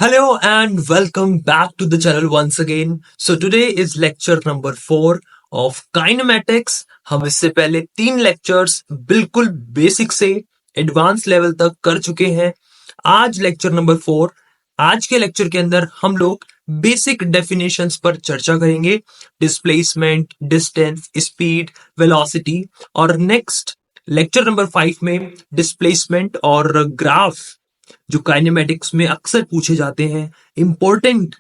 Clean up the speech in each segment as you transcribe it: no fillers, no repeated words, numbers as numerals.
Hello and welcome back to the channel once again. So today is lecture number 4 of kinematics. हम इससे पहले 3 lectures बिल्कुल basic से advance level तक कर चुके हैं. आज लेक्चर नंबर 4. आज के लेक्चर के अंदर हम लोग बेसिक डेफिनेशंस पर चर्चा करेंगे. Displacement, distance, speed, velocity. और नेक्स्ट लेक्चर नंबर 5 में डिस्प्लेसमेंट और ग्राफ जो काइनेमेटिक्स में अक्सर पूछे जाते हैं, इंपॉर्टेंट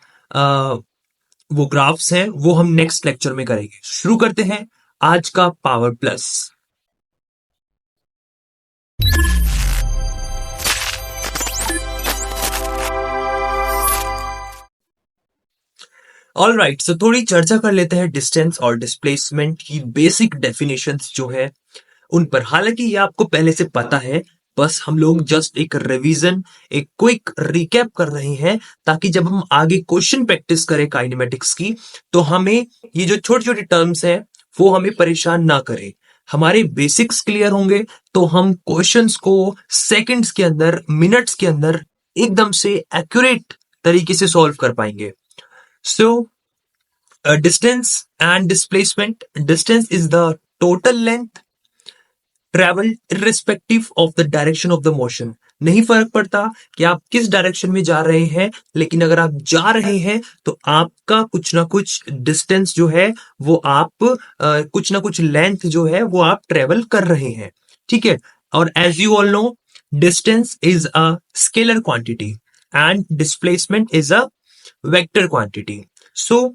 वो ग्राफ्स हैं, वो हम नेक्स्ट लेक्चर में करेंगे. शुरू करते हैं आज का पावर प्लस. ऑल राइट, सो थोड़ी चर्चा कर लेते हैं डिस्टेंस और डिस्प्लेसमेंट की बेसिक डेफिनेशंस जो है उन पर. हालांकि ये आपको पहले से पता है, बस हम लोग जस्ट एक रिवीजन, एक क्विक रिकैप कर रहे हैं ताकि जब हम आगे क्वेश्चन प्रैक्टिस करें काइनेमेटिक्स की तो हमें ये जो छोटी छोटी टर्म्स हैं वो हमें परेशान ना करे. हमारे बेसिक्स क्लियर होंगे तो हम क्वेश्चंस को सेकंड्स के अंदर, मिनट्स के अंदर एकदम से एक्यूरेट तरीके से सॉल्व कर पाएंगे. So distance and displacement. Distance is the total length travel irrespective of the direction of the motion. नहीं फर्क पड़ता कि आप किस डायरेक्शन में जा रहे हैं, लेकिन अगर आप जा रहे हैं तो आपका कुछ ना कुछ डिस्टेंस जो है वो आप कुछ ना कुछ लेंथ जो है वो आप ट्रेवल कर रहे हैं. ठीक है. और as you all know, distance is a scalar quantity and displacement is a vector quantity. So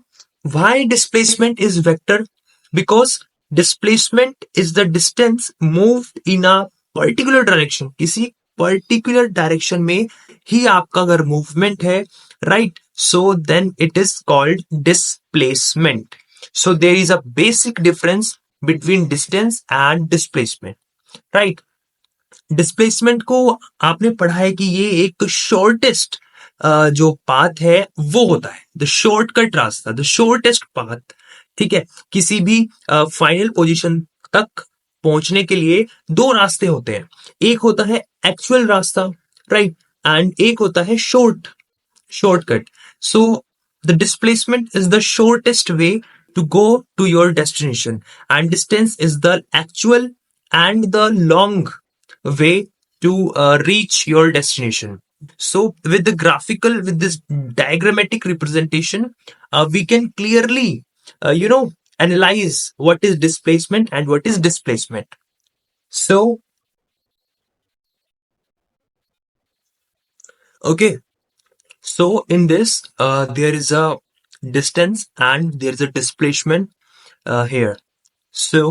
why displacement is vector? Because displacement is the distance moved in a particular direction. किसी particular direction में ही आपका अगर movement है, right? So then it is called displacement. So there is a basic difference between distance and displacement, right? Displacement को आपने पढ़ा है कि ये एक shortest जो पाथ है वो होता है, द शॉर्टकट रास्ता, द शॉर्टेस्ट पाथ. ठीक है. किसी भी फाइनल पोजीशन तक पहुंचने के लिए दो रास्ते होते हैं. एक होता है एक्चुअल रास्ता, राइट, एंड एक होता है shortcut. So the displacement is the shortest way to go to your destination and distance is the actual and the long way to reach your destination. So with this diagrammatic representation, we can clearly, analyze what is displacement and what is displacement. So, okay. So in this, there is a distance and there is a displacement here. So,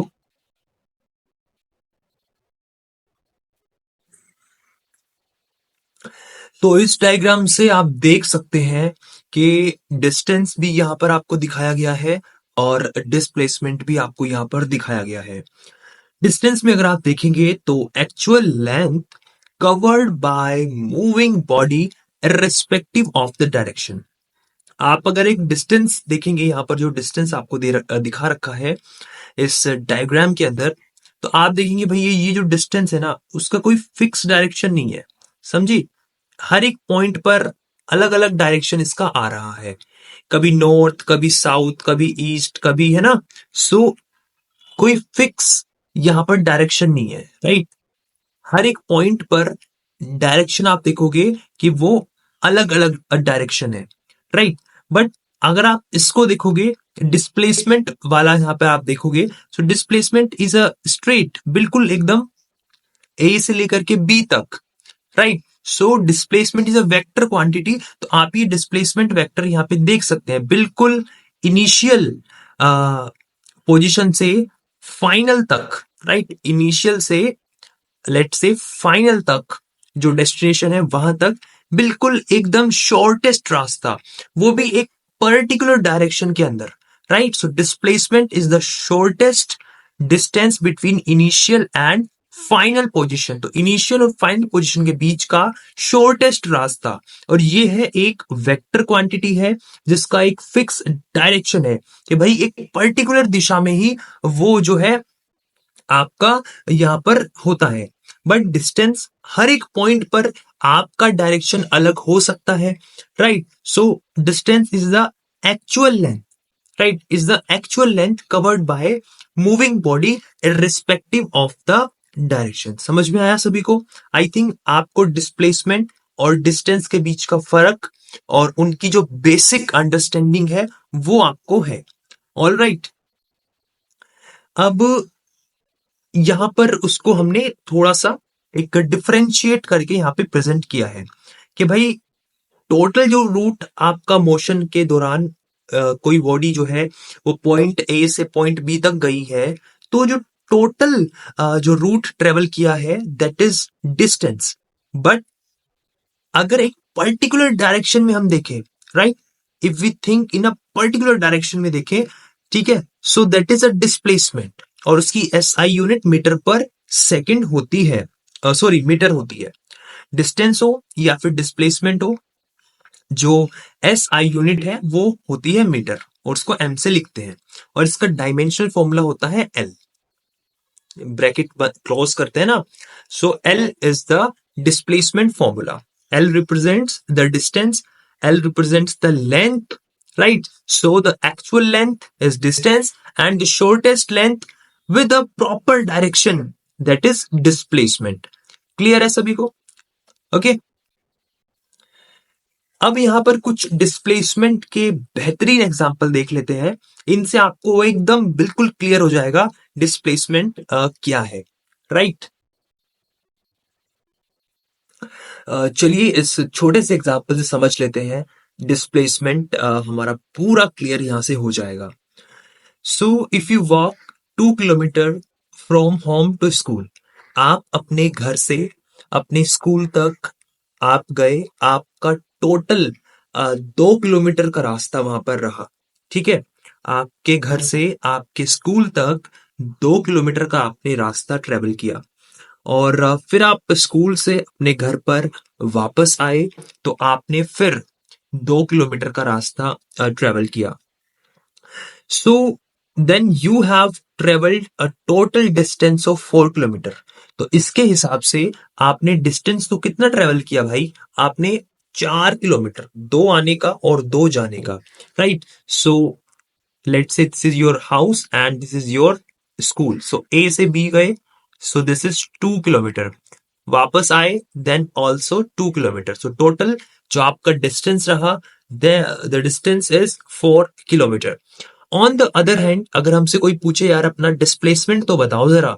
तो इस diagram से आप देख सकते हैं कि distance भी यहां पर आपको दिखाया गया है और डिस्प्लेसमेंट भी आपको यहां पर दिखाया गया है. डिस्टेंस में अगर आप देखेंगे तो actual length covered by moving body irrespective of the direction. आप अगर एक डिस्टेंस देखेंगे, यहां पर जो डिस्टेंस आपको दिखा रखा है इस डायग्राम के अंदर, तो आप देखेंगे भाई ये जो डिस्टेंस है ना, उसका कोई फिक्स डायरेक्शन नहीं है. समझी? हर एक पॉइंट पर अलग अलग डायरेक्शन इसका आ रहा है. कभी नॉर्थ, कभी साउथ, कभी ईस्ट, कभी, है ना. सो कोई फिक्स यहां पर डायरेक्शन नहीं है, राइट. हर एक पॉइंट पर डायरेक्शन आप देखोगे कि वो अलग अलग डायरेक्शन है, राइट. बट अगर आप इसको देखोगे, डिस्प्लेसमेंट वाला यहां पे आप देखोगे, so displacement is a straight, बिल्कुल एकदम ए से लेकर के बी तक, right. So displacement is a vector quantity. तो आप ये डिस्प्लेसमेंट वेक्टर यहां पे देख सकते हैं, बिल्कुल इनिशियल पोजीशन से फाइनल तक, राइट. इनिशियल से लेट से फाइनल तक जो डेस्टिनेशन है वहां तक बिल्कुल एकदम शॉर्टेस्ट रास्ता, वो भी एक पर्टिकुलर डायरेक्शन के अंदर, right. So displacement is the shortest distance between initial and final position. तो इनिशियल और फाइनल पोजीशन के बीच का शॉर्टेस्ट रास्ता, और ये है एक वेक्टर क्वांटिटी है जिसका एक फिक्स डायरेक्शन है कि भाई एक पर्टिकुलर दिशा में ही वो जो है आपका यहां पर होता है. बट डिस्टेंस हर एक पॉइंट पर आपका डायरेक्शन अलग हो सकता है, right? So distance is the actual length, right, is the actual length covered by moving body irrespective of the direction. समझ में आया सभी को? आई थिंक आपको डिस्प्लेसमेंट और डिस्टेंस के बीच का फर्क और उनकी जो बेसिक अंडरस्टैंडिंग है वो आपको है। ऑल राइट, अब यहां पर उसको हमने थोड़ा सा एक डिफरेंशिएट करके यहां पे प्रेजेंट किया है कि भाई टोटल जो रूट आपका मोशन के दौरान कोई बॉडी जो है वो पॉइंट ए से पॉइंट बी तक गई है, तो जो टोटल जो रूट ट्रेवल किया है दैट इज डिस्टेंस। बट अगर एक पर्टिकुलर डायरेक्शन में हम देखें, right, if we think in a particular direction में देखें, ठीक है, so that is a displacement और उसकी SI unit metre per second होती है, सॉरी मीटर होती है। डिस्टेंस हो या फिर डिस्प्लेसमेंट हो, जो एस आई यूनिट है वो होती है मीटर और उसको एम से लिखते हैं और इसका डायमेंशनल फॉर्मूला होता है एल, ब्रैकेट क्लोज करते हैं ना। So L is the displacement formula, L represents the distance, L represents the length, right? So the actual length is distance and the shortest length with a proper direction that is displacement. Clear है सभी को? Okay अब यहां पर कुछ displacement के बेहतरीन example देख लेते हैं, इनसे आपको एकदम बिल्कुल क्लियर हो जाएगा डिस्प्लेसमेंट क्या है, राइट? चलिए इस छोटे से एग्जाम्पल से समझ लेते हैं, डिस्प्लेसमेंट हमारा पूरा क्लियर यहां से हो जाएगा। So if you walk 2 kilometre from home to school, आप अपने घर से अपने स्कूल तक आप गए, आपका टोटल 2 किलोमीटर का रास्ता वहां पर रहा, ठीक है? आपके घर से आपके स्कूल तक 2 किलोमीटर का आपने रास्ता ट्रेवल किया और फिर आप स्कूल से अपने घर पर वापस आए तो आपने फिर 2 किलोमीटर का रास्ता ट्रेवल किया। So then you have travelled a total distance of 4 kilometre. तो इसके हिसाब से आपने डिस्टेंस तो कितना ट्रेवल किया भाई? आपने 4 किलोमीटर, 2 आने का और 2 जाने का, right? So let's say this is your house and this is your school. So A से बी गए, सो दिस इज 2 किलोमीटर, वापस आए then also 2 kilometre. So total जो आपका डिस्टेंस रहा the distance is 4 kilometre. On the other hand अगर हमसे कोई पूछे यार अपना डिस्प्लेसमेंट तो बताओ जरा,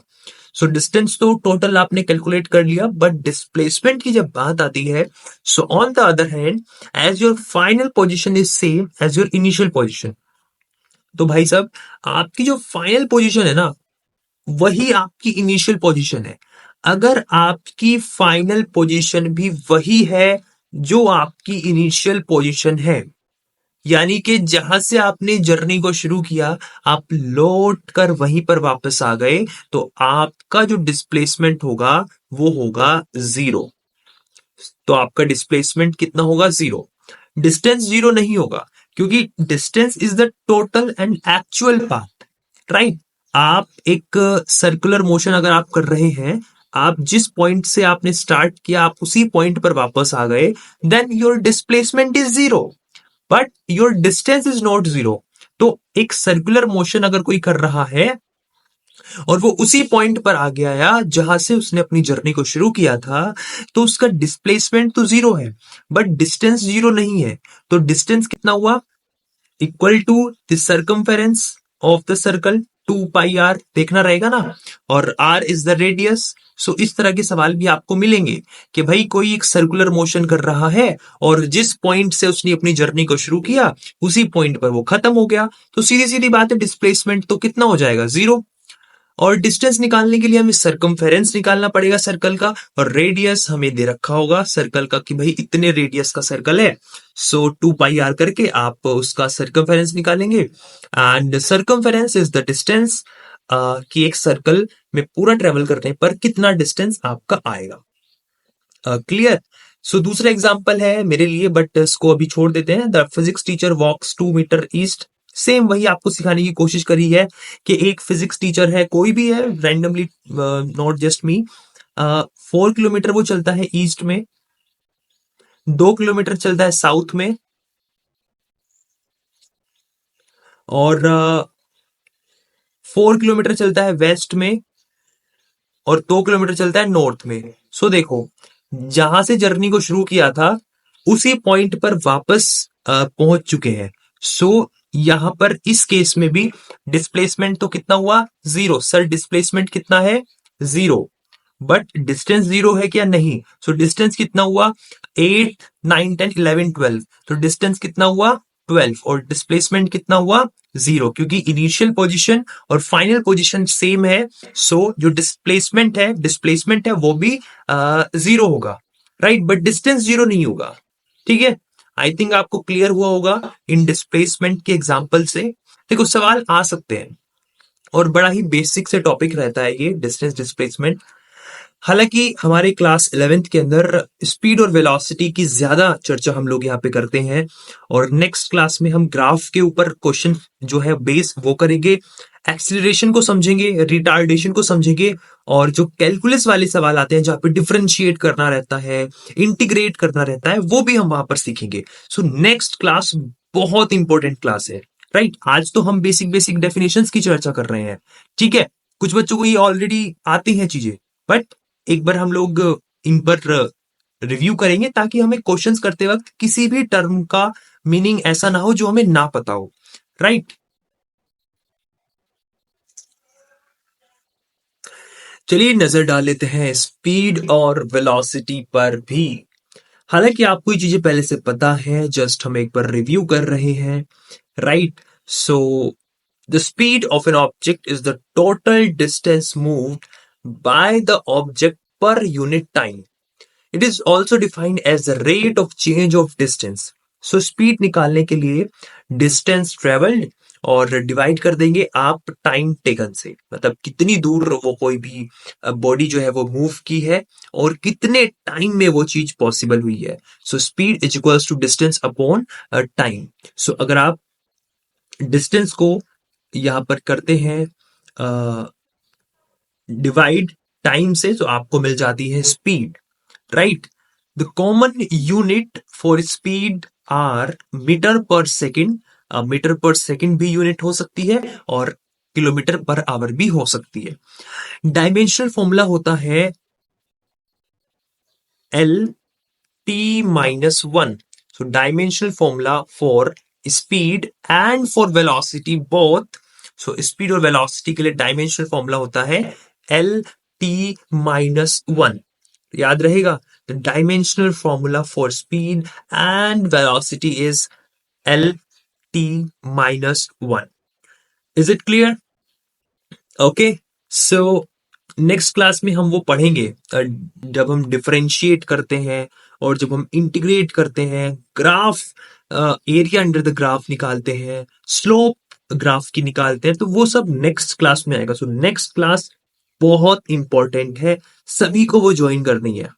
सो डिस्टेंस तो टोटल आपने कैलकुलेट कर लिया, बट डिस्प्लेसमेंट की जब बात आती है, so on the other hand as your final position is same as your initial position. तो भाई साहब आपकी जो फाइनल पोजीशन है ना वही आपकी इनिशियल पोजीशन है। अगर आपकी फाइनल पोजीशन भी वही है जो आपकी इनिशियल पोजीशन है, यानी कि जहां से आपने जर्नी को शुरू किया आप लौट कर वहीं पर वापस आ गए, तो आपका जो डिस्प्लेसमेंट होगा वो होगा 0। तो आपका डिस्प्लेसमेंट कितना होगा? 0। डिस्टेंस 0 नहीं होगा क्योंकि distance is the total and actual path, right? आप एक सर्कुलर मोशन अगर आप कर रहे हैं, आप जिस पॉइंट से आपने स्टार्ट किया आप उसी पॉइंट पर वापस आ गए, then your displacement is 0 but your distance is not 0। तो एक सर्कुलर मोशन अगर कोई कर रहा है और वो उसी पॉइंट पर आ गया या जहां से उसने अपनी जर्नी को शुरू किया था, तो उसका डिस्प्लेसमेंट तो 0 है बट डिस्टेंस 0 नहीं है। तो डिस्टेंस कितना हुआ? Equal to the circumference of the circle 2πr देखना रहेगा ना, और r is the radius. So इस तरह के सवाल भी आपको मिलेंगे कि भाई कोई एक सर्कुलर मोशन कर रहा है और जिस पॉइंट से उसने अपनी जर्नी को शुरू किया उसी पॉइंट पर वो खत्म हो गया, तो सीधी सीधी बात है डिस्प्लेसमेंट तो कितना हो जाएगा? 0। और डिस्टेंस निकालने के लिए हमें सर्कमफेरेंस निकालना पड़ेगा सर्कल का, और रेडियस हमें दे रखा होगा सर्कल का कि भाई इतने रेडियस का सर्कल है। सो 2πr करके आप उसका सर्कमफेरेंस निकालेंगे and circumference is the distance कि एक सर्कल में पूरा ट्रेवल करने पर कितना डिस्टेंस आपका आएगा। क्लियर? सो दूसरा एग्जांपल है मेरे लिए बट इसको अभी छोड़ देते हैं। The physics teacher walks 2 metre east. Same वही आपको सिखाने की कोशिश करी है कि एक फिजिक्स टीचर है, कोई भी है, randomly, not just me, 4 kilometre वो चलता है ईस्ट में, 2 किलोमीटर चलता है साउथ में, और 4 किलोमीटर चलता है वेस्ट में, और 2 किलोमीटर चलता है नॉर्थ में। सो देखो, जहां से जर्नी को शुरू किया था उसी पॉइंट पर वापस पहुंच चुके हैं। सो यहां पर इस केस में भी डिस्प्लेसमेंट तो कितना हुआ, 0। सर डिस्प्लेसमेंट कितना है, 0। बट डिस्टेंस 0 है क्या, नहीं। सो डिस्टेंस कितना हुआ, 8, 9, 10, 11, 12। तो डिस्टेंस कितना हुआ, 12। और डिस्प्लेसमेंट कितना हुआ, 0, क्योंकि इनिशियल पोजीशन और फाइनल पोजीशन सेम है। सो जो डिस्प्लेसमेंट है वो भी 0 होगा, राइट। बट डिस्टेंस 0 नहीं होगा, ठीक है। आई थिंक आपको क्लियर हुआ होगा इन डिस्प्लेसमेंट के एग्जाम्पल से। देखो सवाल आ सकते हैं, और बड़ा ही बेसिक से टॉपिक रहता है ये डिस्टेंस डिस्प्लेसमेंट। हालांकि हमारे क्लास 11th के अंदर स्पीड और वेलोसिटी की ज्यादा चर्चा हम लोग यहाँ पे करते हैं, और नेक्स्ट क्लास में हम ग्राफ के ऊपर क्वेश्चन जो है बेस वो करेंगे, एक्सीलरेशन को समझेंगे, रिटार्डेशन को समझेंगे, और जो कैलकुलस वाले सवाल आते हैं जहाँ पे डिफरेंशिएट करना रहता है, इंटीग्रेट करना रहता है, वो भी हम वहां पर सीखेंगे। सो नेक्स्ट क्लास बहुत इंपॉर्टेंट क्लास है, राइट। आज तो हम बेसिक बेसिक डेफिनेशंस की चर्चा कर रहे हैं, ठीक है। कुछ बच्चों को ये ऑलरेडी आती हैं चीजें, बट एक बार हम लोग इन पर रिव्यू करेंगे ताकि हमें क्वेश्चंस करते वक्त किसी भी टर्म का मीनिंग ऐसा ना हो जो हमें ना पता हो, राइट। चलिए नजर डाल लेते हैं स्पीड और वेलोसिटी पर भी। हालांकि आपको ये चीजें पहले से पता है, जस्ट हम एक बार रिव्यू कर रहे हैं, right. So the speed of an object is the total distance moved by the object per unit time. It is also defined as the rate of change of distance. So speed निकालने के लिए distance travelled और divide कर देंगे आप time taken से, मतलब कितनी दूर वो कोई भी बॉडी जो है वो मूव की है और कितने टाइम में वो चीज पॉसिबल हुई है। So speed is equals to distance upon time. So अगर आप डिस्टेंस को यहां पर करते हैं डिवाइड टाइम से, तो आपको मिल जाती है speed, right. The common unit for speed are metre per second. Metre per second भी यूनिट हो सकती है और किलोमीटर पर आवर भी हो सकती है। डायमेंशनल फॉर्मूला होता है L T minus one. So dimensional formula for speed and for velocity both. So speed और वेलोसिटी के लिए डायमेंशनल फॉर्मूला होता है एल टी माइनस वन, याद रहेगा। The dimensional formula for speed and velocity is L T minus one. Is it clear? Okay. So next class में हम वो पढ़ेंगे जब हम डिफरेंशिएट करते हैं और जब हम इंटीग्रेट करते हैं, graph area under the graph निकालते हैं, स्लोप ग्राफ की निकालते हैं, तो वो सब नेक्स्ट क्लास में आएगा। सो नेक्स्ट क्लास बहुत इंपॉर्टेंट है, सभी को वो ज्वाइन करनी है,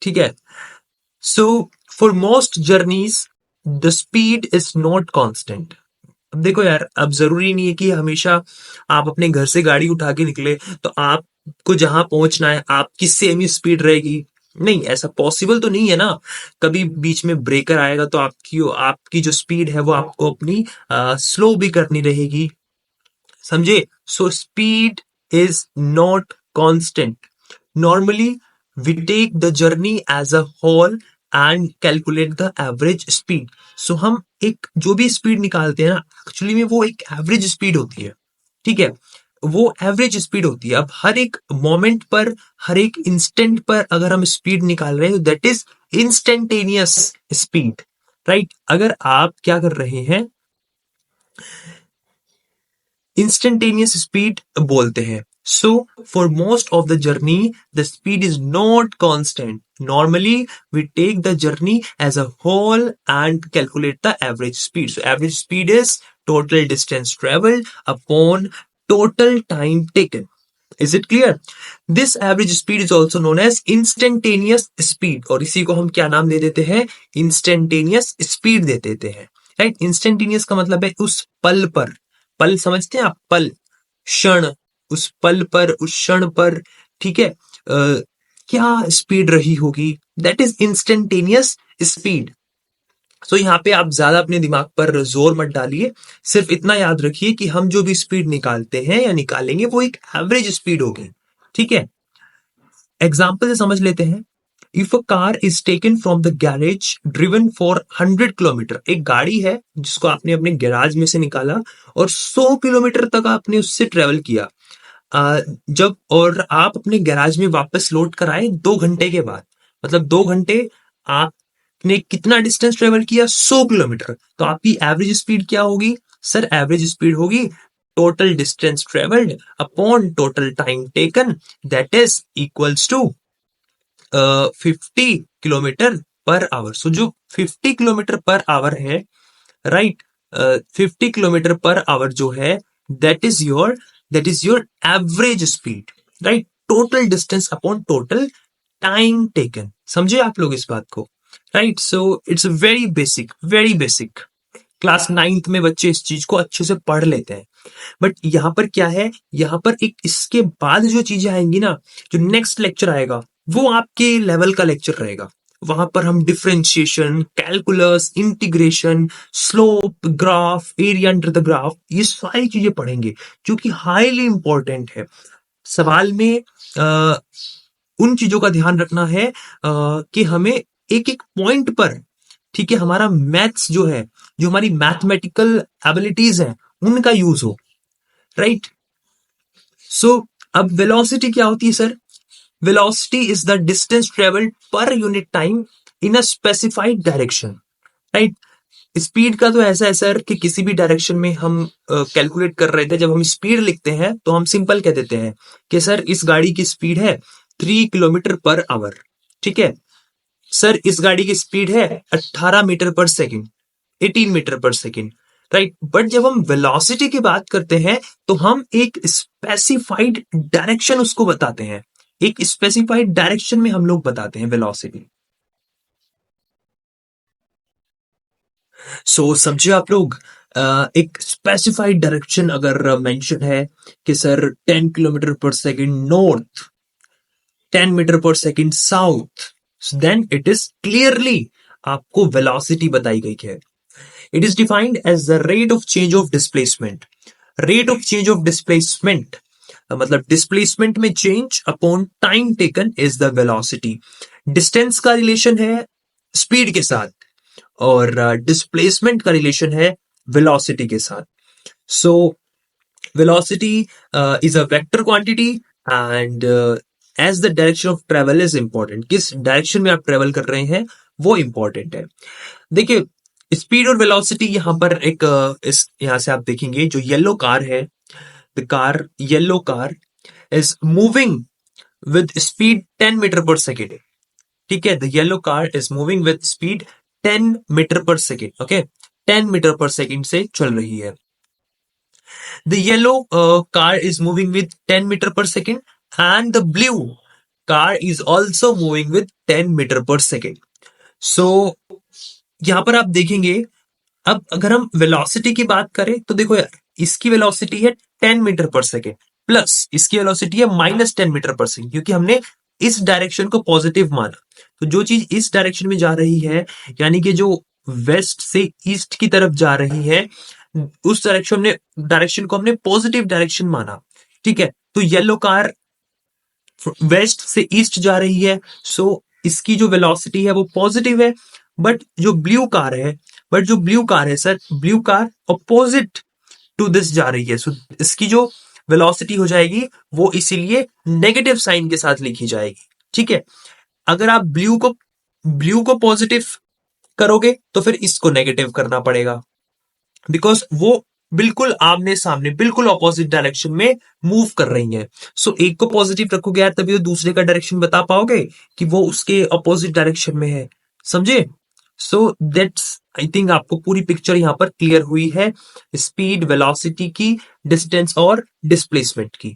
ठीक है। सो for most journeys the speed is not constant. अब देखो यार, अब जरूरी नहीं है कि हमेशा आप अपने घर से गाड़ी उठा के निकले तो आपको जहां पहुंचना है आपकी सेम ही स्पीड रहेगी। नहीं, ऐसा पॉसिबल तो नहीं है ना। कभी बीच में ब्रेकर आएगा तो आपकी आपकी जो स्पीड है वो आपको अपनी स्लो भी करनी रहेगी, समझे। So speed is not constant. Normally we take the journey as a whole and calculate the average speed. So हम एक जो भी स्पीड निकालते हैं ना, एक्चुअली में वो एक एवरेज स्पीड होती है, ठीक है। वो एवरेज स्पीड होती है। अब हर एक मोमेंट पर, हर एक इंस्टेंट पर अगर हम स्पीड निकाल रहे हैं, that is instantaneous speed, right. अगर आप क्या कर रहे हैं, इंस्टेंटेनियस स्पीड बोलते हैं। So for most of the journey the speed is not constant. Normally we take the journey as a whole and calculate the average speed. So average speed is total distance travelled upon total time taken. Is it clear? This average speed is also known as instantaneous speed, और इसी को हम क्या नाम दे देते हैं, instantaneous speed दे देते हैं, राइट। इंस्टेंटेनियस का मतलब है उस पल पर, पल समझते हैं आप, पल, क्षण, उस पल पर, उस क्षण पर, ठीक है। क्या स्पीड रही होगी, दैट इज इंस्टेंटेनियस स्पीड। सो यहाँ पे आप ज्यादा अपने दिमाग पर जोर मत डालिए, सिर्फ इतना याद रखिए कि हम जो भी स्पीड निकालते हैं या निकालेंगे वो एक एवरेज स्पीड होगी, ठीक है। एग्जाम्पल से समझ लेते हैं। If a car is taken from the garage driven for 100 kilometre, एक गाड़ी है जिसको आपने अपने गैराज में से निकाला और 100 किलोमीटर तक आपने उससे ट्रेवल किया, जब और आप अपने गैराज में वापस लौट कर आए 2 घंटे के बाद, मतलब 2 घंटे आपने कितना डिस्टेंस ट्रेवल किया, 100 किलोमीटर। तो आपकी एवरेज स्पीड क्या होगी सर? एवरेज स्पीड होगी total distance travelled upon total time taken, that is equals to 50 kilometre per hour. So जो 50 किलोमीटर पर आवर है, राइट, 50 किलोमीटर पर आवर जो है, that is your average speed, right, total distance upon total time taken. समझे आप लोग इस बात को, right. So it's very basic, very basic. Class 9th में बच्चे इस चीज को अच्छे से पढ़ लेते हैं। बट यहाँ पर क्या है, यहाँ पर एक इसके बाद जो चीजें आएंगी ना, जो नेक्स्ट लेक्चर आएगा वो आपके लेवल का लेक्चर रहेगा। वहां पर हम differentiation, calculus, integration, slope, graph, area under the graph, ये सारी चीजें पढ़ेंगे जो कि हाईली इंपॉर्टेंट है। सवाल में उन चीजों का ध्यान रखना है कि हमें एक एक पॉइंट पर, ठीक है, हमारा मैथ्स जो है, जो हमारी मैथमेटिकल एबिलिटीज है, उनका यूज हो, राइट। सो अब वेलोसिटी क्या होती है sir? Velocity is the distance travelled पर unit time in a specified direction, right. Speed का तो ऐसा है सर कि किसी भी डायरेक्शन में हम कैलकुलेट कर रहे थे, जब हम स्पीड लिखते हैं तो हम सिंपल कह देते हैं कि सर इस गाड़ी की स्पीड है 3 किलोमीटर पर आवर, ठीक है। सर इस गाड़ी की स्पीड है 18 metre per second, 18 metre per second, right. But जब हम वेलोसिटी की बात करते हैं तो हम एक स्पेसिफाइड डायरेक्शन उसको बताते हैं, एक स्पेसिफाइड डायरेक्शन में हम लोग बताते हैं वेलोसिटी। सो समझे आप लोग, एक स्पेसिफाइड डायरेक्शन अगर मेंशन है कि sir 10 kilometre per second north, 10 metre per second south, then it is clearly आपको वेलोसिटी बताई गई है। It is defined as the rate of change of displacement. Rate of change of displacement मतलब displacement में change upon time taken is the velocity. Distance का relation है speed के साथ और डिस्प्लेसमेंट का रिलेशन है वेलोसिटी के साथ। So velocity is a vector quantity and as the direction of travel is important. किस डायरेक्शन में आप ट्रेवल कर रहे हैं वो इंपॉर्टेंट है। देखिए स्पीड और वेलोसिटी यहां पर एक इस यहां से आप देखेंगे जो येलो कार है, the car yellow car is moving with speed 10 metre per second, ठीक है। The yellow car is moving with speed 10 metre per second, okay, 10 metre per second से चल रही है। The yellow car is moving with 10 metre per second and the blue car is also moving with 10 metre per second. So यहां पर आप देखेंगे, अब अगर हम वेलोसिटी की बात करें तो देखो यार, इसकी वेलोसिटी है 10 मीटर पर सेकेंड प्लस इसकी वेलोसिटी है -10 मीटर पर सेकेंड, क्योंकि हमने इस डायरेक्शन को पॉजिटिव माना। तो जो चीज इस डायरेक्शन में जा रही है, यानी कि जो वेस्ट से ईस्ट की तरफ जा रही है, उस डायरेक्शन को हमने पॉजिटिव डायरेक्शन माना, ठीक है। तो येलो कार वेस्ट से ईस्ट जा रही है, सो इसकी जो वेलोसिटी है वो पॉजिटिव है। बट जो ब्लू कार है, sir blue car opposite to this जा रही है, सो इसकी जो वेलोसिटी हो जाएगी वो इसीलिए नेगेटिव साइन के साथ लिखी जाएगी, ठीक है। अगर आप ब्लू को पॉजिटिव करोगे तो फिर इसको नेगेटिव करना पड़ेगा, बिकॉज वो बिल्कुल आमने सामने, बिल्कुल ऑपोजिट डायरेक्शन में मूव कर रही है। सो एक को पॉजिटिव रखोगे यार, तभी तो दूसरे का डायरेक्शन बता पाओगे कि वो उसके अपोजिट डायरेक्शन में है, समझे। सो दैट्स, आई थिंक आपको पूरी पिक्चर यहां पर क्लियर हुई है स्पीड, वेलोसिटी की, डिस्टेंस और डिस्प्लेसमेंट की।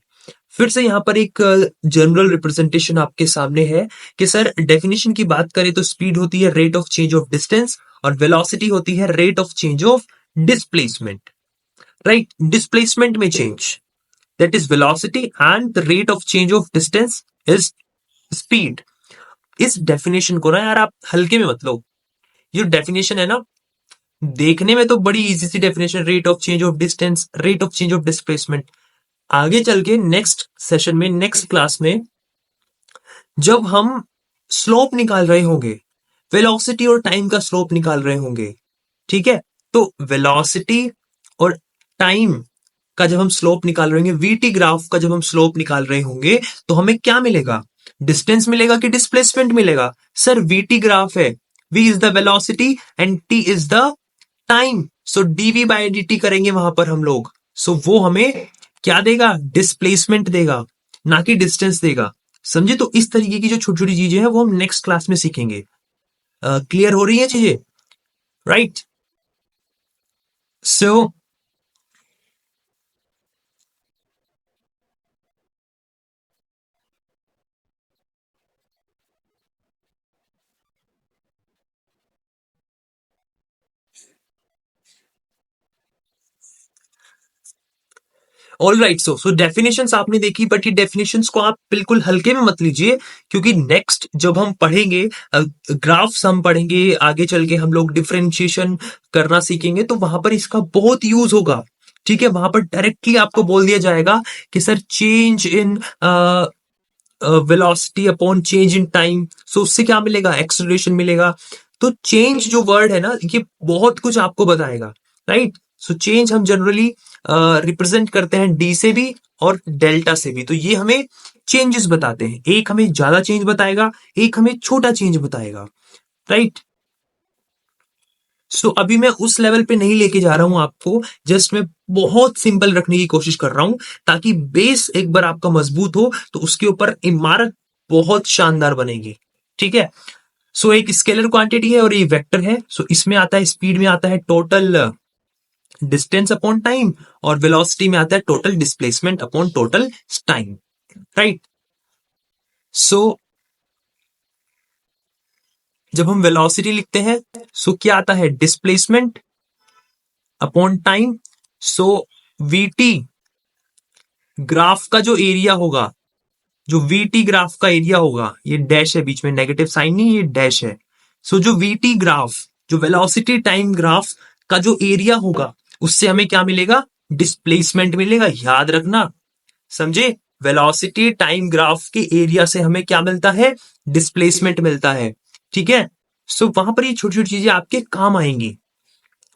फिर से यहां पर एक जनरल रिप्रेजेंटेशन आपके सामने है कि सर डेफिनेशन की बात करें तो स्पीड होती है rate of change of distance और वेलोसिटी होती है rate of change of displacement, right. Displacement में change, that is velocity, and the rate of change of distance is speed. इस डेफिनेशन को ना यार आप हल्के में मत लो। ये डेफिनेशन है ना, देखने में तो बड़ी इजी सी definition, rate of change of distance, rate of change of displacement. आगे चल के नेक्स्ट सेशन में, नेक्स्ट क्लास में, जब हम स्लोप निकाल रहे होंगे, वेलोसिटी और टाइम का स्लोप निकाल रहे होंगे, ठीक है, तो वेलोसिटी और टाइम का जब हम स्लोप निकाल रहे होंगे, वीटी ग्राफ का जब हम स्लोप निकाल रहे होंगे, तो हमें क्या मिलेगा? डिस्टेंस मिलेगा कि डिस्प्लेसमेंट मिलेगा? सर वीटी ग्राफ है, V is the velocity and T is the time, so DV by D T करेंगे वहां पर हम लोग। सो वो हमें क्या देगा? डिस्प्लेसमेंट देगा, ना कि डिस्टेंस देगा। समझे? तो इस तरीके की जो छोटी छोटी चीजें हैं वो हम नेक्स्ट क्लास में सीखेंगे। क्लियर हो रही है चीजें? Right. So all right. So definitions आपने देखी, बट ये डेफिनेशंस को आप बिल्कुल हल्के में मत लीजिए, क्योंकि नेक्स्ट जब हम पढ़ेंगे, ग्राफ्स हम पढ़ेंगे, आगे चल के हम लोग डिफरेंशिएशन करना सीखेंगे, तो वहां पर इसका बहुत यूज होगा। ठीक है, वहां पर डायरेक्टली आपको बोल दिया जाएगा कि sir change in velocity upon change in time, so उससे क्या मिलेगा? एक्सेलरेशन मिलेगा। तो चेंज जो वर्ड है ना, ये बहुत कुछ आपको बताएगा। राइट। सो चेंज हम जनरली रिप्रेजेंट करते हैं डी से भी और डेल्टा से भी, तो ये हमें चेंजेस बताते हैं। एक हमें ज्यादा चेंज बताएगा, एक हमें छोटा चेंज बताएगा। राइट। सो अभी मैं उस लेवल पे नहीं लेके जा रहा हूं आपको, जस्ट मैं बहुत सिंपल रखने की कोशिश कर रहा हूं, ताकि बेस एक बार आपका मजबूत हो तो उसके ऊपर इमारत बहुत शानदार बनेगी। ठीक है। सो एक स्केलर क्वांटिटी है और ये वेक्टर है। सो इसमें आता है, स्पीड में आता है टोटल डिस्टेंस अपॉन टाइम, और वेलोसिटी में आता है total displacement upon total time. Right. So जब हम वेलोसिटी लिखते हैं, सो क्या आता है? Displacement upon time. So VT graph का जो एरिया होगा, जो वीटी ग्राफ का एरिया होगा, ये डैश है बीच में, नेगेटिव साइन नहीं, ये डैश है। सो जो वीटी ग्राफ, जो वेलोसिटी टाइम ग्राफ का जो एरिया होगा, उससे हमें क्या मिलेगा? डिस्प्लेसमेंट मिलेगा। याद रखना, समझे? वेलोसिटी टाइम ग्राफ के एरिया से हमें क्या मिलता है? डिस्प्लेसमेंट मिलता है। ठीक है। सो वहां पर ये छोटी छोटी चीजें आपके काम आएंगी।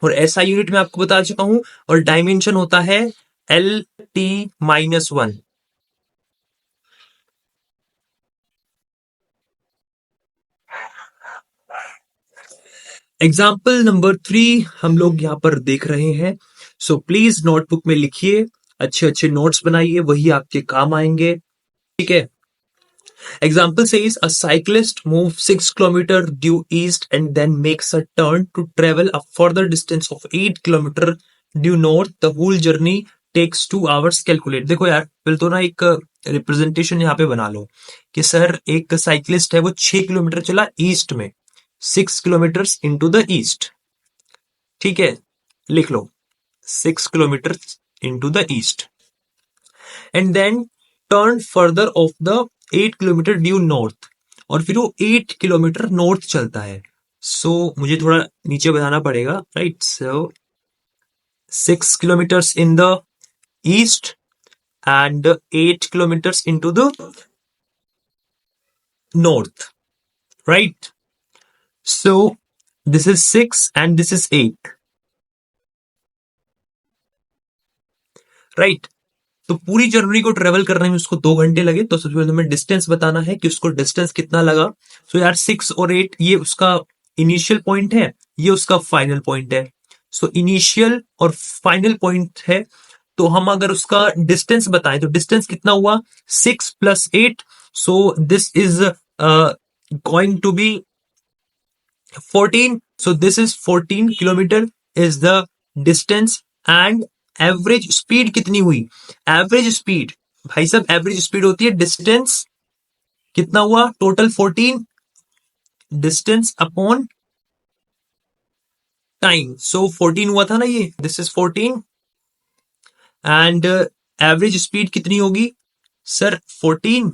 और ऐसा यूनिट मैं आपको बता चुका हूं, और डायमेंशन होता है L t-1। एग्जाम्पल नंबर 3 हम लोग यहां पर देख रहे हैं। सो प्लीज नोटबुक में लिखिए, अच्छे अच्छे नोट्स बनाइए, वही आपके काम आएंगे। ठीक है। Example says a cyclist moves 6 kilometer due east and then makes a turn to travel a further distance of 8 kilometer due north. The whole journey takes 2 hours. Calculate. देखो यार, पहले तो ना एक रिप्रेजेंटेशन यहाँ पे बना लो कि सर एक साइकिलिस्ट है, वो 6 किलोमीटर चला ईस्ट में, 6 किलोमीटर इंटू द ईस्ट। ठीक है, लिख लो 6 kilometre into the east, and then turn further of the 8 kilometre due north, और फिर वो 8 किलोमीटर नॉर्थ चलता है। सो मुझे थोड़ा नीचे बताना पड़ेगा। Right. So 6 kilometre in the east and 8 kilometre into the north. Right. So this is 6 and this is 8। Right. तो पूरी जर्नी को ट्रेवल करने में उसको 2 घंटे लगे, तो सबसे पहले हमें डिस्टेंस बताना है कि उसको डिस्टेंस कितना लगा। सो यार 6 और 8 ये उसका इनिशियल पॉइंट है, ये उसका फाइनल पॉइंट है। सो इनिशियल और फाइनल पॉइंट है, तो हम अगर उसका डिस्टेंस बताएं तो डिस्टेंस कितना हुआ? 6 + 8। So this is going to be 14। So this is 14 kilometre is the distance, and average speed कितनी हुई? एवरेज स्पीड, भाई साहब एवरेज स्पीड होती है डिस्टेंस, कितना हुआ? Total 14 distance upon time. So 14 हुआ था ना ये, this is 14, and average speed कितनी होगी? Sir 14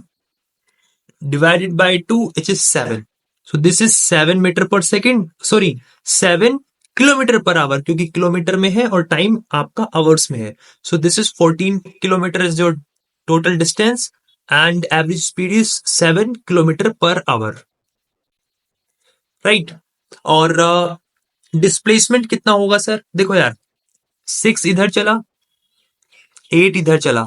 divided by 2, which is 7. So this is 7 metre per second, sorry 7 kilometre per our, क्योंकि किलोमीटर में है और टाइम आपका आवर्स में है. सो this is 14 kilometre is your total distance and average speed is 7 kilometre per our, right. और displacement कितना होगा सर? देखो यार, 6 इधर चला, 8 इधर चला,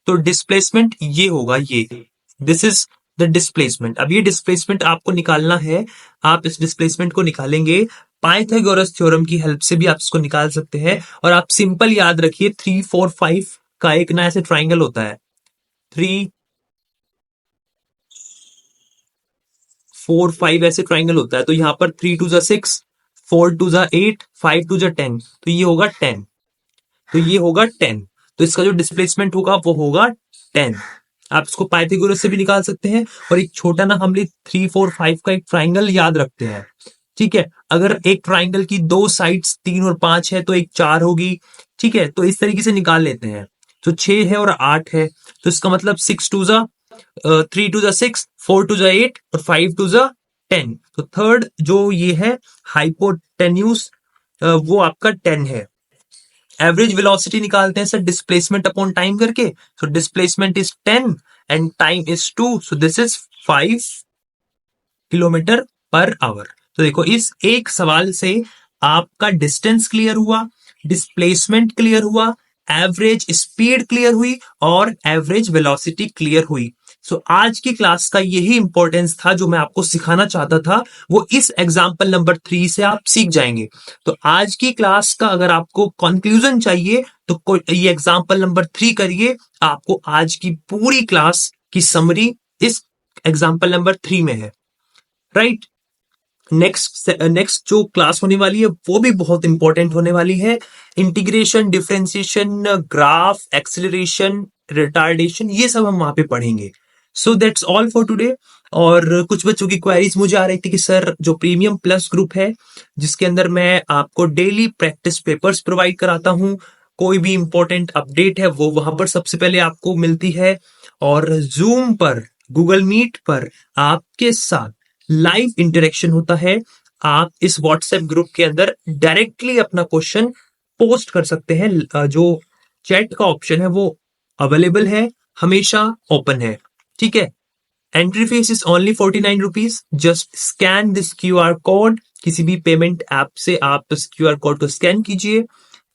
तो डिस्प्लेसमेंट ये होगा, ये दिस इज द डिस्प्लेसमेंट. अब ये डिस्प्लेसमेंट आपको निकालना है. आप इस डिस्प्लेसमेंट को निकालेंगे पाइथागोरस थ्योरम की हेल्प से भी आप इसको निकाल सकते हैं. और आप सिंपल याद रखिए 3 4 5 का एक ना ऐसे ट्राइंगल होता है. 3 4 5 ऐसे ट्राइंगल होता है. तो यहां पर 3 2 6, 4 2 8, 5 2 10, तो ये होगा 10. तो ये होगा 10. तो इसका जो डिस्प्लेसमेंट होगा वो होगा 10. आप इसको पाइथागोरस से भी निकाल सकते हैं. और एक छोटा ना हम लोग 3 4 5 का एक ट्राइंगल याद रखते हैं, ठीक है. अगर एक ट्राइंगल की दो साइड्स 3 और 5 है तो एक 4 होगी, ठीक है. तो इस तरीके से निकाल लेते हैं. तो 6 है और 8 है, तो इसका मतलब 6 2 3 2 6, 4 2 8 और 5 2 10. तो थर्ड जो ये है हाइपोटेन्यूस, वो आपका 10 है. एवरेज वेलोसिटी निकालते हैं सर डिस्प्लेसमेंट अपॉन टाइम करके. So displacement is 10 and time is 2, so this is 5 kilometre per our. तो देखो इस एक सवाल से आपका डिस्टेंस क्लियर हुआ, डिस्प्लेसमेंट क्लियर हुआ, एवरेज स्पीड क्लियर हुई और एवरेज वेलोसिटी क्लियर हुई. सो आज की क्लास का यही इंपॉर्टेंस था जो मैं आपको सिखाना चाहता था, वो इस एग्जाम्पल नंबर 3 से आप सीख जाएंगे. तो आज की क्लास का अगर आपको कंक्लूजन चाहिए तो ये एग्जाम्पल नंबर 3 करिए. आपको आज की पूरी क्लास की समरी इस एग्जाम्पल नंबर 3 में है, राइट. नेक्स्ट जो क्लास होने वाली है वो भी बहुत इंपॉर्टेंट होने वाली है. Integration, differentiation, graph, acceleration, retardation, ये सब हम वहां पे पढ़ेंगे. सो दैट्स ऑल फॉर टुडे. और कुछ बच्चों की क्वेरीज मुझे आ रही थी कि सर जो प्रीमियम प्लस ग्रुप है जिसके अंदर मैं आपको डेली प्रैक्टिस पेपर्स प्रोवाइड कराता हूँ, कोई भी इंपॉर्टेंट अपडेट है वो वहां पर सबसे पहले आपको मिलती है. और जूम पर, गूगल मीट पर आपके साथ लाइव इंटरेक्शन होता है. आप इस व्हाट्सएप ग्रुप के अंदर डायरेक्टली अपना क्वेश्चन पोस्ट कर सकते हैं. जो चैट का ऑप्शन है वो अवेलेबल है, हमेशा ओपन है, ठीक है. Entry fees is only 49 rupees. Just scan this QR code. किसी भी पेमेंट ऐप से आप इस QR कोड को स्कैन कीजिए,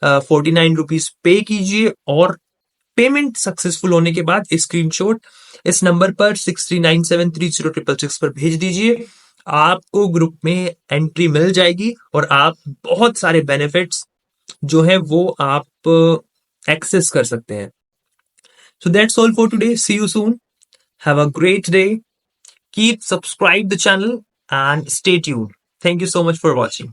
49 रुपीज पे कीजिए और पेमेंट सक्सेसफुल होने के बाद स्क्रीनशॉट इस नंबर पर 63973066 पर भेज दीजिए. आपको ग्रुप में एंट्री मिल जाएगी और आप बहुत सारे बेनिफिट्स जो है वो आप एक्सेस कर सकते हैं. So that's all for today. See you soon. Have a great day. Keep subscribe the channel and stay tuned. Thank you so much for watching.